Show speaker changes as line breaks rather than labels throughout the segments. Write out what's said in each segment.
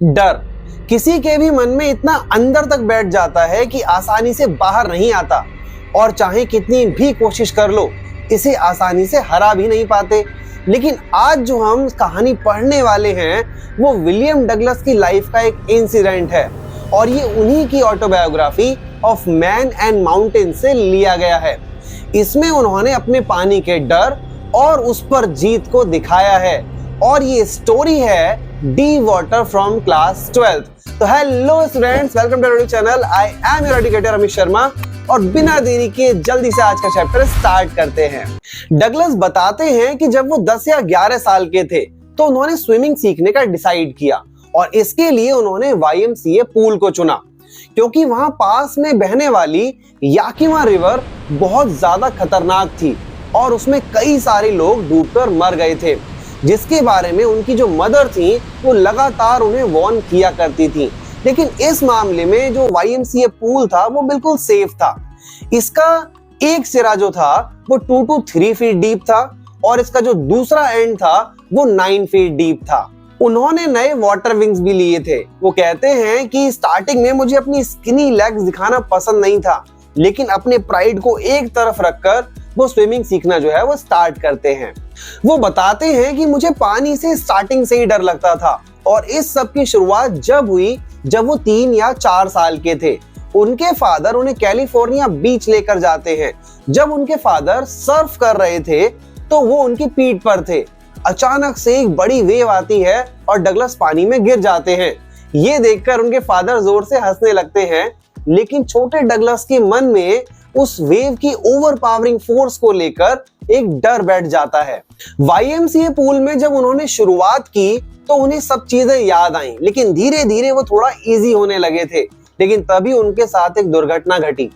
डर किसी के भी मन में इतना अंदर तक बैठ जाता है कि आसानी से बाहर नहीं आता, और चाहे कितनी भी कोशिश कर लो इसे आसानी से हरा भी नहीं पाते। लेकिन आज जो हम कहानी पढ़ने वाले हैं वो विलियम डगलस की लाइफ का एक इंसिडेंट है, और ये उन्हीं की autobiography of man and mountain से लिया गया है। इसमें उन्होंने अपने पानी के डर और उस पर जीत को दिखाया है, और ये स्टोरी है D water from class 12th। तो hello students, welcome to our channel. I am your educator Amit Sharma, और बिना देरी के जल्दी से आज का चैप्टर स्टार्ट करते हैं। डगलस बताते हैं कि जब वो 10 या 11 साल के थे तो उन्होंने स्विमिंग सीखने का डिसाइड किया, और इसके लिए उन्होंने YMCA पूल को चुना, क्योंकि वहां पास में बहने वाली याकिमा रिवर बहुत ज्यादा खतरनाक थी और उसमें कई सारे लोग डूबकर मर गए थे, जिसके बारे में उनकी जो मदर थी वो लगातार उन्हें वार्न किया करती थी। लेकिन इस मामले में जो YMCA पूल था वो बिल्कुल सेफ था। इसका एक सिरा जो था वो 2 to 3 फीट डीप था, और इसका जो दूसरा एंड था वो 9 फीट डीप था। उन्होंने नए वाटर विंग्स भी लिए थे। वो कहते हैं कि स्टार्टिंग में मुझे अपनी स्किनी लेग्स दिखाना पसंद नहीं था, लेकिन अपने प्राइड को एक तरफ रखकर वो स्विमिंग सीखना जो है वो स्टार्ट करते हैं। वो बताते हैं कि मुझे पानी से स्टार्टिंग से ही डर लगता था, और इस सब की शुरुआत जब हुई जब वो 3 या 4 साल के थे। उनके फादर उन्हें कैलिफोर्निया बीच लेकर जाते हैं। जब उनके फादर सर्फ कर रहे थे तो वो उनकी पीठ पर थे। अचानक से एक बड़ी वेव आती है और डगलस पानी में गिर जाते हैं। ये देखकर उनके फादर जोर से हंसने लगते हैं, लेकिन छोटे डगलस के मन में उस वेव की ओवरपावरिंग फोर्स को लेकर एक डर बैठ जाता है। YMCA पूल में जब उन्होंने शुरुआत की तो उन्हें सब चीजें याद आईं, लेकिन धीरे धीरे वो थोड़ा इजी होने लगे थे। लेकिन तभी उनके साथ एक दुर्घटना घटी।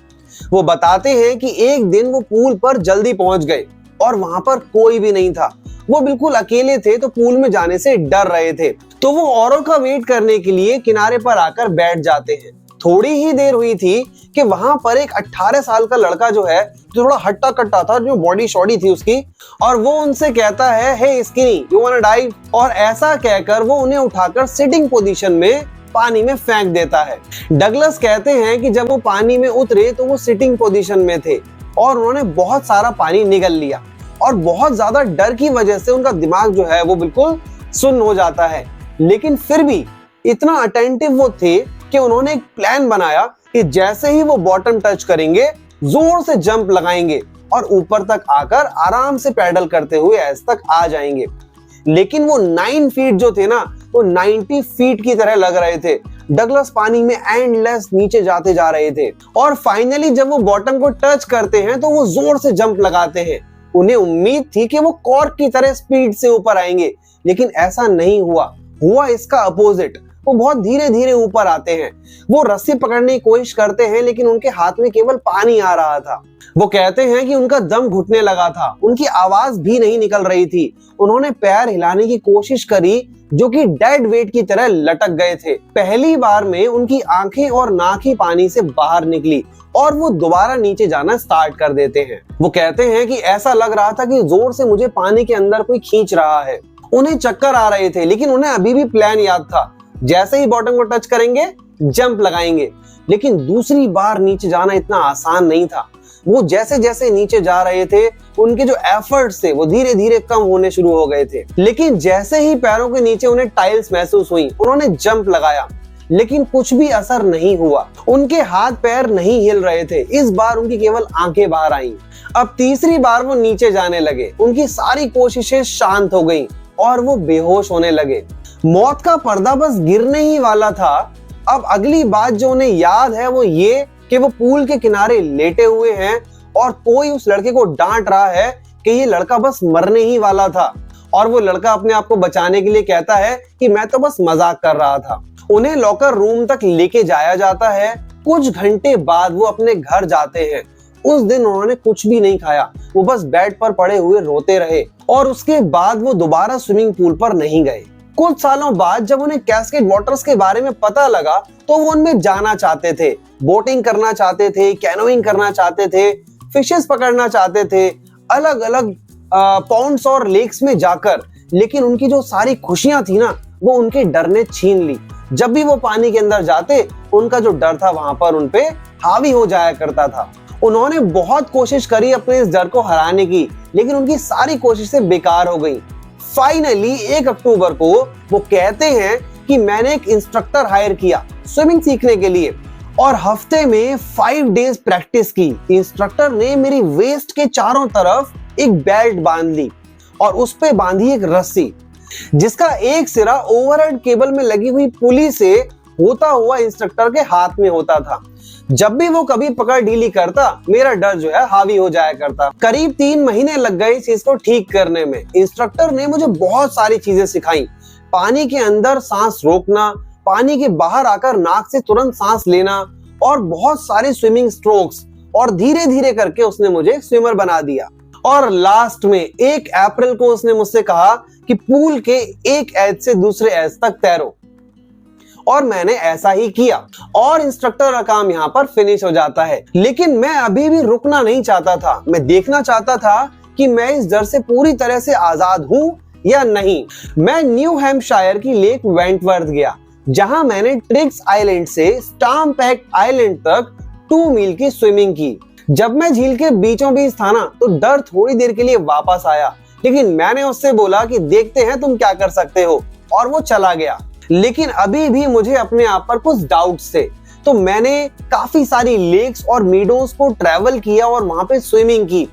वो बताते हैं कि एक दिन वो पूल पर जल्दी पहुंच गए और वहां पर कोई भी नहीं था। वो बिल्कुल अकेले थे, तो पूल में जाने से डर रहे थे। तो वो औरों का वेट करने के लिए किनारे पर आकर बैठ जाते हैं। थोड़ी ही देर हुई थी कि वहां पर एक 18 साल का लड़का जो है, जो थोड़ा हट्टा कट्टा था, जो बॉडी शॉडी थी उसकी, और वो उनसे कहता है, हे स्किनी, यू वांना डाइव? और ऐसा कहकर वो उन्हें उठाकर सिटिंग पोजीशन में पानी में फेंक देता है। डगलस कहते हैं कि जब वो पानी में उतरे तो वो सिटिंग पोजीशन में थे और उन्होंने बहुत सारा पानी निगल लिया, और बहुत ज्यादा डर की वजह से उनका दिमाग जो है वो बिल्कुल सुन्न हो जाता है। लेकिन फिर भी इतना अटेंटिव वो थे कि उन्होंने एक प्लान बनाया कि जैसे ही वो बॉटम टच करेंगे जोर से जंप लगाएंगे और ऊपर तक आकर आराम से पैडल करते हुए ऐसे तक आ जाएंगे। लेकिन वो 9 फीट जो थे ना, वो 90 फीट की तरह लग रहे थे। डगलस पानी में एंडलेस नीचे जाते जा रहे थे, और फाइनली जब वो बॉटम को टच करते हैं तो वो जोर से जंप लगाते हैं। उन्हें उम्मीद थी कि वो कॉर्क की तरह स्पीड से ऊपर आएंगे, लेकिन ऐसा नहीं हुआ इसका अपोजिट। वो बहुत धीरे धीरे ऊपर आते हैं। वो रस्सी पकड़ने की कोशिश करते हैं, लेकिन उनके हाथ में केवल पानी आ रहा था। वो कहते हैं कि उनका दम घुटने लगा था, उनकी आवाज भी नहीं निकल रही थी। उन्होंने पैर हिलाने की कोशिश करी, जो कि डेड वेट की तरह लटक गए थे। पहली बार में उनकी आंखें और नाक ही पानी से बाहर निकली, और वो दोबारा नीचे जाना स्टार्ट कर देते हैं। वो कहते हैं कि ऐसा लग रहा था कि जोर से मुझे पानी के अंदर कोई खींच रहा है। उन्हें चक्कर आ रहे थे, लेकिन उन्हें अभी भी प्लान याद था, जैसे ही बॉटम को टच करेंगे जंप लगाएंगे। लेकिन दूसरी बार नीचे जाना इतना आसान नहीं था। वो जैसे जैसे नीचे जा रहे थे उनके जो एफर्ट्स थे वो धीरे धीरे कम होने शुरू हो गए थे। लेकिन जैसे ही पैरों के नीचे उन्हें टाइल्स महसूस हुई, उन्होंने जंप लगाया, लेकिन कुछ भी असर नहीं हुआ। उनके हाथ पैर नहीं हिल रहे थे। इस बार उनकी केवल आंखें बाहर आईं। अब तीसरी बार वो नीचे जाने लगे। उनकी सारी कोशिशें शांत हो गईं और वो बेहोश होने लगे। मौत का पर्दा बस गिरने ही वाला था। अब अगली बात जो उन्हें याद है वो ये कि वो पूल के किनारे लेटे हुए हैं और कोई उस लड़के को डांट रहा है कि ये लड़का बस मरने ही वाला था, और वो लड़का अपने आप को बचाने के लिए कहता है कि मैं तो बस मजाक कर रहा था। उन्हें लॉकर रूम तक लेके जाया जाता है। कुछ घंटे बाद वो अपने घर जाते हैं। उस दिन उन्होंने कुछ भी नहीं खाया, वो बस बेड पर पड़े हुए रोते रहे, और उसके बाद वो दोबारा स्विमिंग पूल पर नहीं गए। कुछ सालों बाद जब उन्हें कैस्केड वाटर्स के बारे में पता लगा तो वो उनमें जाना चाहते थे, बोटिंग करना चाहते थे, कैनोइंग करना चाहते थे, फिशेस पकड़ना चाहते थे, अलग अलग पॉन्ड्स और लेक्स में जाकर। लेकिन उनकी जो सारी खुशियां थी ना, वो उनके डर ने छीन ली। जब भी वो पानी के अंदर जाते, उनका जो डर था वहां पर उनपे हावी हो जाया करता था। उन्होंने बहुत कोशिश करी अपने इस डर को हराने की, लेकिन उनकी सारी कोशिशें बेकार हो गई। फाइनली 1 अक्टूबर को वो कहते हैं कि मैंने एक इंस्ट्रक्टर हायर किया स्विमिंग सीखने के लिए, और हफ्ते में 5 डेज प्रैक्टिस की। इंस्ट्रक्टर ने मेरी वेस्ट के चारों तरफ एक बेल्ट बांध ली और उस पे बांधी एक रस्सी, जिसका एक सिरा ओवरहेड केबल में लगी हुई पुली से होता हुआ इंस्ट्रक्टर के हाथ में होता था। जब भी वो कभी पकड़ ढीली करता, मेरा डर जो है हावी हो जाया करता। करीब 3 महीने लग गए इस चीज को ठीक करने में। इंस्ट्रक्टर ने मुझे बहुत सारी चीजें सिखाई, पानी के अंदर सांस रोकना, पानी के बाहर आकर नाक से तुरंत सांस लेना, और बहुत सारे स्विमिंग स्ट्रोक्स, और धीरे धीरे करके उसने मुझे एक स्विमर बना दिया। और लास्ट में 1 अप्रैल को उसने मुझसे कहा कि पूल के एक एज से दूसरे एज तक तैरो, और मैंने ऐसा ही किया और इंस्ट्रक्टर का काम यहाँ पर फिनिश हो जाता है। लेकिन मैं अभी भी रुकना नहीं चाहता था। मैं देखना चाहता था कि मैं इस डर से पूरी तरह से आजाद हूँ या नहीं। मैं न्यू हैम्पशायर की लेक वेंटवर्थ गया, जहां मैंने ट्रिग्स आइलैंड से स्टाम्पैक्ट आइलैंड तक 2 मील की स्विमिंग की। जब मैं झील के बीचों बीच था ना, तो डर थोड़ी देर के लिए वापस आया, लेकिन मैंने उससे बोला कि देखते हैं तुम क्या कर सकते हो, और वो चला गया। लेकिन अभी भी मुझे अपने आप पर कुछ डाउट्स थे, तो मैंने काफी सारी लेक्स और मीडोज को ट्रैवल किया और वहां पे स्विमिंग की।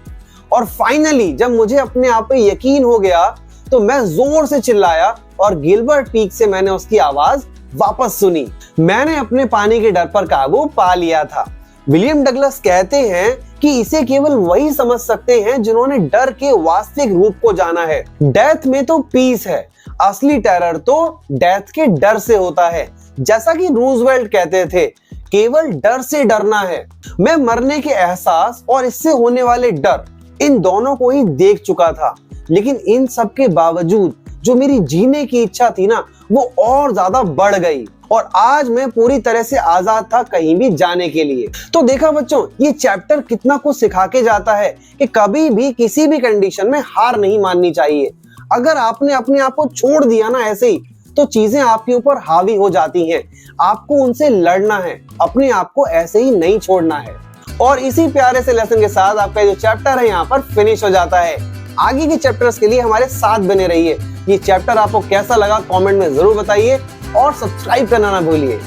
और फाइनली जब मुझे अपने आप पे यकीन हो गया, तो मैं जोर से चिल्लाया और गिलबर्ट पीक से मैंने उसकी आवाज वापस सुनी। मैंने अपने पानी के डर पर काबू पा लिया था। विलियम डगलस कहते हैं कि इसे केवल वही समझ सकते हैं जिन्होंने डर के वास्तविक रूप को जाना है। डेथ में तो पीस है, असली टेरर तो डेथ के डर से होता है। जैसा कि रूजवेल्ट कहते थे, केवल डर से डरना है। मैं मरने के एहसास और इससे होने वाले डर, इन दोनों को ही देख चुका था, लेकिन इन सब के बावजूद जो मेरी जीने की इच्छा थी ना, वो और ज्यादा बढ़ गई, और आज मैं पूरी तरह से आजाद था कहीं भी जाने के लिए। तो देखा बच्चों, ये चैप्टर कितना कुछ सिखा के जाता है कि कभी भी किसी भी कंडीशन में हार नहीं माननी चाहिए। अगर आपने अपने आप को छोड़ दिया ना ऐसे ही, तो चीजें आपके ऊपर हावी हो जाती हैं। आपको उनसे लड़ना है, अपने आप को ऐसे ही नहीं छोड़ना है। और इसी प्यारे से लेसन के साथ आपका जो चैप्टर है यहाँ पर फिनिश हो जाता है। आगे के चैप्टर्स के लिए हमारे साथ बने रहिए। ये चैप्टर आपको कैसा लगा कमेंट में जरूर बताइए, और सब्सक्राइब करना ना भूलिए।